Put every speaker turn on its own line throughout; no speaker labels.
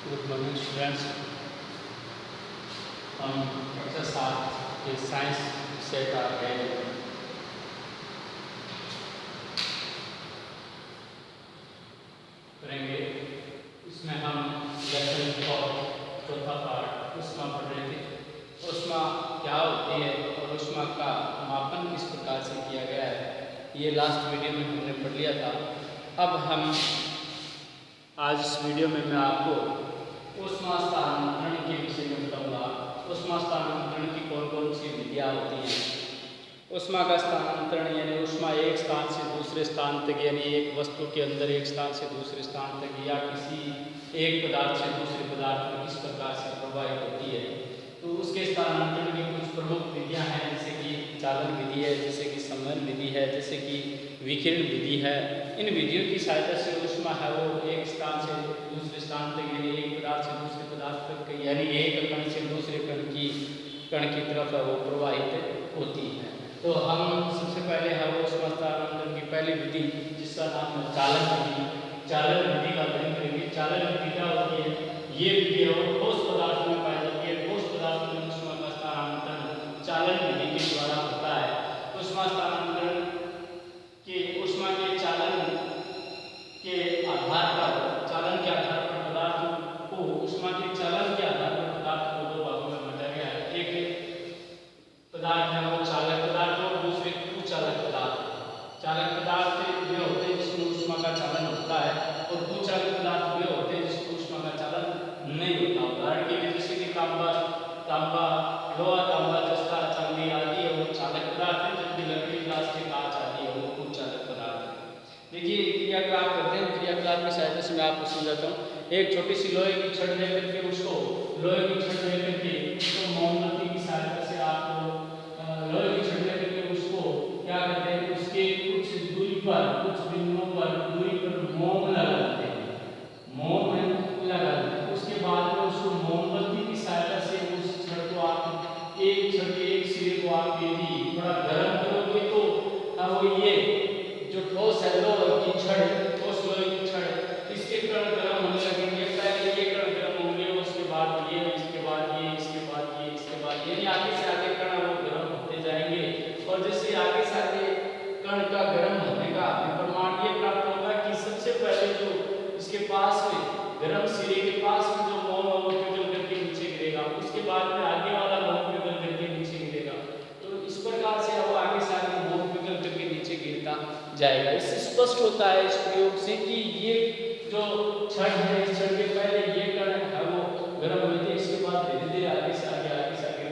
Good morning students. हम कक्षा 7 के साइंस विषय का अध्ययन करेंगे। इसमें हम लेसन चौथा पार्ट ऊष्मा पढ़ रहे थे। ऊष्मा क्या होती है और ऊष्मा का मापन किस प्रकार से किया गया है, ये लास्ट वीडियो में हमने पढ़ लिया था। अब हम आज इस वीडियो में मैं आपको ऊष्मा स्थानांतरण के विषय में बताऊंगा। ऊष्मा स्थानांतरण की कौन कौन सी विधियाँ होती हैं। ऊष्मा का स्थानांतरण यानी ऊष्मा एक स्थान से दूसरे स्थान तक, यानी एक वस्तु के अंदर एक स्थान से दूसरे स्थान तक या किसी एक पदार्थ से दूसरे पदार्थ में किस प्रकार से प्रवाहित होती है, तो उसके स्थानांतरण की कुछ प्रमुख विधियाँ हैं, जैसे कि चालन विधि है, जैसे कि संवहन विधि है, जैसे कि विकिरण विधि है। इन विधियों की सहायता से ऊष्मा है वो एक स्थान से दूसरे स्थान तक यानी एक पदार्थ से दूसरे पदार्थ तक यानी एक कण से दूसरे कण की तरफ है वो प्रवाहित होती है। तो हम सबसे पहले है वो ऊष्मा स्थानांतरण की पहली विधि जिसका नाम है चालन विधि। चालन विधि का अध्ययन करेंगे। चालन विधि क्या होती है? ये विधि है वो ठोस पदार्थ में पाई जाती है। ठोस पदार्थ में ऊष्मा का स्थानांतरण चालन विधि के द्वारा होता है। ऊष्मा स्थानांतरण के ऊष्मा के चालन के आधार पर पदार्थ को ऊष्मा के चालन के आधार पर पदार्थ को दो भागों में बांटा गया है। एक पदार्थ है वो चालक पदार्थ और दूसरे कुचालक पदार्थ। चालक पदार्थ वे होते हैं जिसमें ऊष्मा का चालन होता है और कुचालक पदार्थ वे होते हैं जिसमें ऊष्मा का चालन नहीं होता। उदाहरण के लिए जैसे कि तांबा, लोहा, तांबा, जस्ता, चांदी आदि है वो चालक पदार्थ है, जबकि लकड़ी, प्लास्टिक, कांच आदि है वो कुचालक पदार्थ है। देखिए क्रियाकलाप करते हैं। क्रियाकलाप की सहायता से मैं आपको समझाता हूँ। एक छोटी सी लोहे की छड़ लेकर के उसको लोहे की छड़ लेकर के उसको मोमबत्ती की सहायता से आप लोहे की छड़ लेकर के उसको क्या करते हैं, उसके कुछ दूरी पर, कुछ बिंदुओं पर दूरी पर मोम लगा देते हैं। मोम लगा देते हैं। उसके बाद में उसको मोमबत्ती की सहायता से उस छड़ को आप एक छड़ के एक सिरे को आप यदि थोड़ा गर्म करोगे तो अब ये जो ठोस है लोहे की छड़, ठोस लोहे की छड़, इसके कण गर्म होने लगेंगे। पहले ये कण गर्म होंगे, उसके बाद ये, इसके बाद ये, इसके बाद ये, इसके बाद ये, आगे से आगे कण वो गर्म होते जाएंगे। और जैसे आगे से आगे कण का गर्म होने का प्रमाण ये प्राप्त होगा कि सबसे पहले जो इसके पास में गर्म सिरे के पास में जो मोम है वो पिघल करके नीचे गिरेगा, उसके बाद में आगे वाला मोम पिघल करके नीचे गिरेगा। तो इस प्रकार से वो आगे से आगे मोम पिघल करके नीचे गिरता जाएगा। इससे स्पष्ट होता है इस प्रयोग से कि ये जो छड़ है, इस छड़ के पहले ये कण है वो गर्म हुए थे, इसके बाद धीरे धीरे आगे से आगे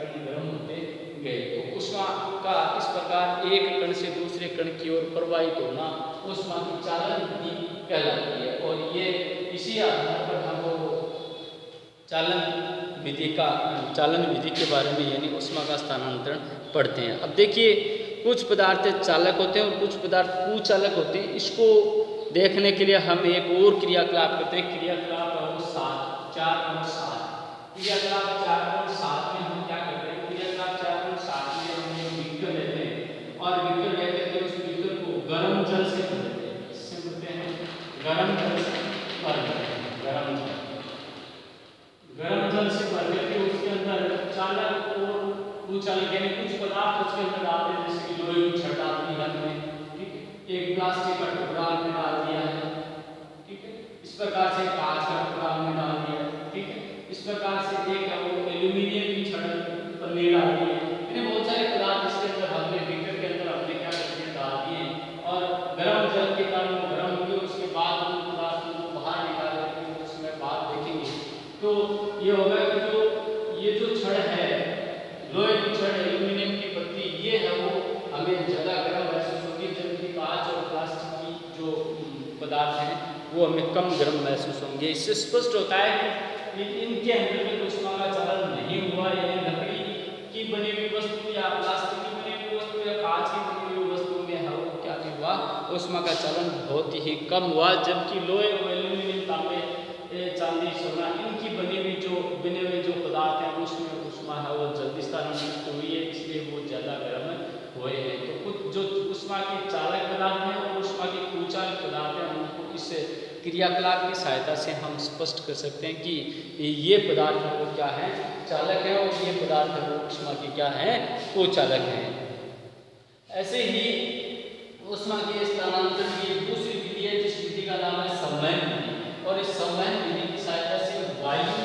कण गर्म होते गए। तो ऊष्मा का इस प्रकार एक कण से दूसरे कण की ओर प्रवाहित होना ऊष्मा की चालन विधि कहलाती है। और ये इसी आधार पर हम चालन विधि के बारे में यानी ऊष्मा का स्थानांतरण पढ़ते हैं। अब देखिए कुछ पदार्थ चालक होते हैं और कुछ पदार्थ कुचालक होते हैं। इसको देखने के लिए हम एक और क्रियाकलाप करते हैं। क्रियाकलाप 4.7 क्रियाकलाप 4.7 में हम क्या करते हैं? क्रियाकलाप 4.7 में हम एक बीकर लेते हैं और बीकर लेकर के उस बीकर को गर्म जल से भर देते हैं। इससे बोलते हैं गर्म जल से भर देते हैं। गर्म जल से भर करके उसके अंदर चालक और कुचालक यानी कुछ पदार्थ उसके अंदर डालते हैं, जैसे कि लोहे की छड़ डाल दी हमने, ठीक है, एक प्लास्टिक का टुकड़ा हमने डाल दिया है, ठीक है, इस प्रकार से कांच का टुकड़ा हमने डाल दिया है, ठीक है, इस प्रकार से एक वो एल्यूमिनियम की छड़ पन्नी डाल दी है। यानी बहुत सारे पदार्थ इसके अंदर हमने बीकर के अंदर हमने क्या कर दिया, डाल दिए और गर्म जल के कारण वो गर्म होंगे। उसके बाद उन पदार्थों को बाहर निकाल करके उसमें बात देखेंगे। तो ये होगा कि जो ये जो छड़ है, लोहे की छड़, एल्यूमिनियम की पत्ती, ये है वो हमें ज़्यादा गर्म महसूस होगी, जबकि कांच और प्लास्टिक की जो पदार्थ हैं वो हमें कम गर्म महसूस होंगे। इससे स्पष्ट होता है कि इनके अंदर में ऊष्मा का चालन नहीं हुआ। यानी लकड़ी की बनी हुई वस्तु या प्लास्टिक की बनी हुई वस्तु या कांच की बनी हुई वस्तु में है वो क्या नहीं हुआ, ऊष्मा का चालन बहुत ही कम हुआ। जबकि लोहे और एल्यूमिनियम, तांबे, चांदी, सोना, इनकी बने हुए जो पदार्थ हैं उसमें ऊष्मा है वो जल्दी स्थानांतरित हुई है, इसलिए वो ज़्यादा गर्म हुए हैं। तो कुछ जो ऊष्मा के चालक पदार्थ हैं और ऊष्मा के कुचालक पदार्थ हैं उनको इस क्रियाकलाप की सहायता से हम स्पष्ट कर सकते हैं कि ये पदार्थ है वो क्या है, चालक है, और ये पदार्थ है वो ऊष्मा के क्या है, वो चालक है। ऐसे ही ऊष्मा के स्थानांतरण की दूसरी विधि है जिस विधि का नाम है संवहन विधि, और इस संवहन विधि की सहायता से वायु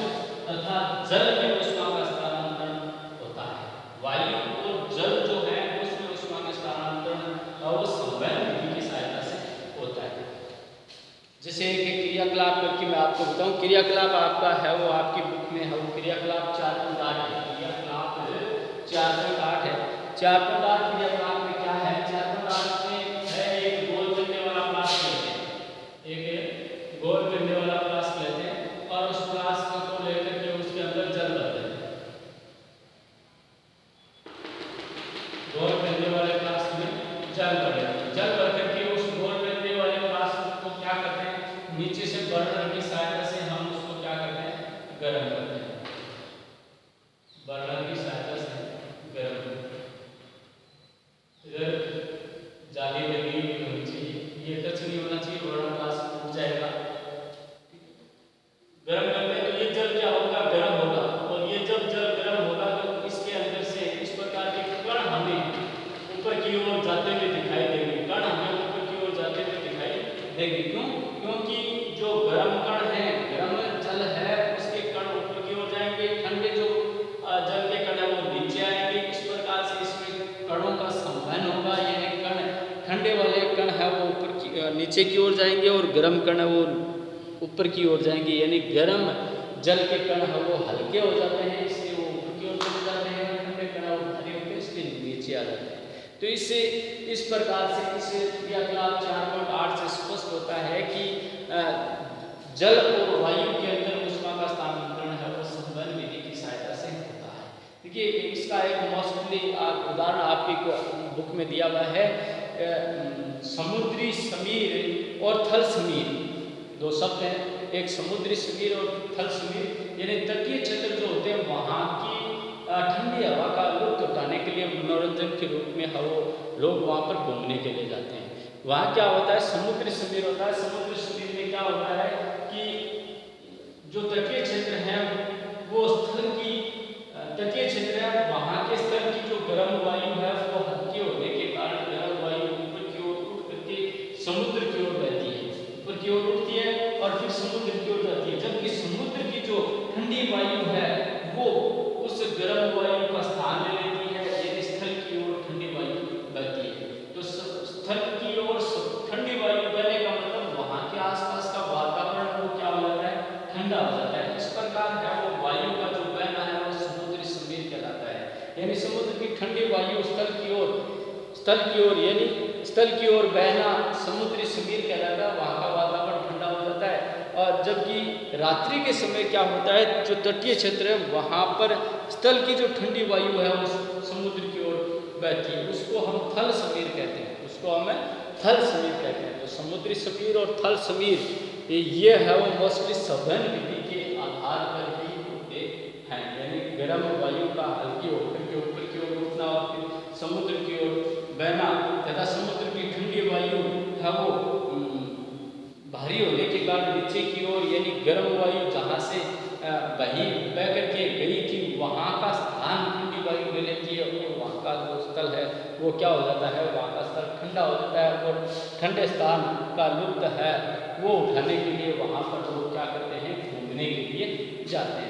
तथा जल में ऊष्मा का स्थानांतरण होता है। वायु और जल जो है उसमें ऊष्मा का स्थानांतरण वो संवहन विधि की सहायता से होता है। जैसे एक क्रियाकलाप करके मैं आपको बताऊं, क्रियाकलाप आपका है वो आपकी बुक में है, वो क्रियाकलाप 4.8 है। क्रियाकलाप 4.8 है। 4.8 क्रियाकलाप में क्या है, 4.8 में है एक गोल करने वाला फ्लास्क लेते हैं, एक गोल करने वाला फ्लास्क लेते हैं और उस फ्लास्क को लेकर के उसके अंदर जल भरते हैं। गोल करने वाले फ्लास्क में जल भरते हैं, जल भर करके उस गोल करने वाले फ्लास्क को क्या करते हैं, नीचे से बर्नर की सहायता से हम उसको क्या करते हैं, गर्म करते हैं। बर्नर की सहायता से गर्म करते हैं। इधर जाली लगी हुई होनी चाहिए, ये टच नहीं होना चाहिए वरना फ्लास्क टूट जाएगा। गर्म करते हैं तो ये जल क्या होगा, गर्म होगा, और ये जब जल गर्म होगा तो इसके अंदर से इस प्रकार के कण हमें ऊपर की ओर जाते हुए दिखाई देंगे। कण हमें ऊपर की ओर जाते हुए दिखाई देंगे। क्यों? क्योंकि जो गर्म कण है, गर्म जल है, उसके कण ऊपर की ओर जाएंगे, ठंडे जो जल के कण है वो नीचे आएंगे। इस प्रकार से इसमें कणों का संवहन होगा, यानी कण ठंडे वाले कण है वो ऊपर की नीचे की ओर जाएंगे और गर्म कण है वो ऊपर की ओर जाएंगे, यानी गर्म जल के कण है वो हल्के हो जाते हैं, इसलिए वो ऊपर की ओर चले जाते हैं, ठंडे कण वो भारी होकर इसलिए नीचे आ जाते हैं। तो इससे इस प्रकार से इस क्रियाकलाप 4.8 से स्पष्ट होता है कि जल और वायु के अंदर ऊष्मा का स्थानांतरण है वो संवहन विधि की सहायता से होता है। देखिए इसका एक मोस्टली उदाहरण आपकी बुक में दिया हुआ है, समुद्री समीर और थल समीर, दो शब्द हैं, एक समुद्री समीर और थल समीर, यानी तटीय क्षेत्र जो होते हैं वहाँ की ठंडी हवा का लुत्फ उठाने के लिए मनोरंजन के रूप में वो लोग वहाँ पर घूमने के लिए जाते हैं। वहाँ क्या होता है, समुद्री समीर होता है। समुद्री समीर में क्या होता है कि जो तटीय क्षेत्र है वो स्थल की तटीय क्षेत्र है, वहाँ के स्थल की जो गर्म वायु है वो हल्की होने के कारण गर्म वायु ऊपर की ओर उठ करके समुद्र की ओर बहती है, ऊपर की ओर उठती है और फिर समुद्र की ओर जाती है। जबकि समुद्र की जो ठंडी वायु है वो उस गर्म वायु का स्थान ले लेती है, यानी स्थल की ओर ठंडी वायु बहती है। तो स्थल की ओर ठंडी वायु बहने का मतलब वहाँ के आसपास का वातावरण वो क्या हो जाता है, ठंडा हो जाता है। इस प्रकार है वो वायु का जो बहना है वो समुद्री समीर कहलाता है, यानी समुद्र की ठंडी वायु स्थल की ओर यानी स्थल की ओर बहना समुद्री समीर कहलाता है, वहाँ का वातावरण ठंडा हो जाता है। और जबकि रात्रि के समय क्या होता है, जो तटीय क्षेत्र है वहाँ पर स्थल की जो ठंडी वायु है उस समुद्र की ओर बहती है, उसको हम थल समीर कहते हैं, उसको हमें थल समीर कहते हैं। तो समुद्री समीर और थल समीर ये है वो मोस्टली संवहन विधि के आधार पर ही होते हैं, यानी गर्म वायु का हल्की होकर के ऊपर की ओर उठना और फिर समुद्र की ओर बहना, तथा समुद्र की ठंडी वायु है वो भारी होने के कारण नीचे की ओर, यानी गर्म वायु जहाँ से बह करके गई थी वहाँ का स्थान ठंडी वायु ले लेती है और वहाँ का जो स्थल है वो क्या हो जाता है, वहाँ का स्थल ठंडा हो जाता है और ठंडे स्थान का लुत्फ है वो उठाने के लिए वहाँ पर लोग क्या करते हैं, घूमने के लिए जाते हैं।